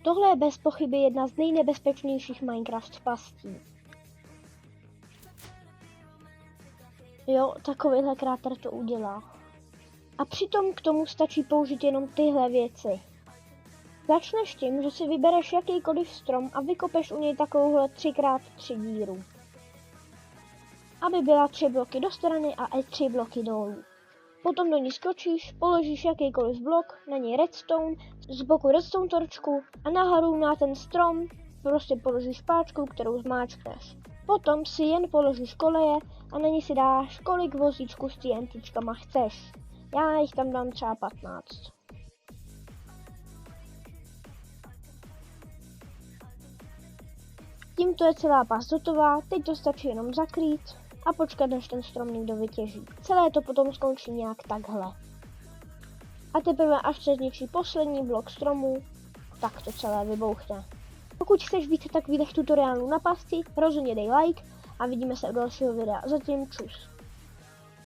Tohle je bez pochyby jedna z nejnebezpečnějších Minecraft pastí. Jo, takovýhle kráter to udělá. A přitom k tomu stačí použít jenom tyhle věci. Začneš tím, že si vybereš jakýkoliv strom a vykopeš u něj takovouhle 3x3 díru. Aby byla 3 bloky do strany a 3 bloky dolů. Potom do ní skočíš, položíš jakýkoliv blok, na něj redstone, z boku redstone torčku a nahoru na ten strom prostě položíš páčku, kterou zmáčkneš. Potom si jen položíš koleje a na ní si dáš, kolik vozíčků s TNTčkama chceš. Já jich tam dám třeba 15. Tímto je celá past hotová, teď to stačí jenom zakrýt a počkat, než ten strom někdo vytěží. Celé to potom skončí nějak takhle. A teprve až se zničí poslední blok stromu, tak to celé vybouchne. Pokud chceš více takových tutoriálů na pasti, rozhodně dej like a vidíme se u dalšího videa. Zatím čus.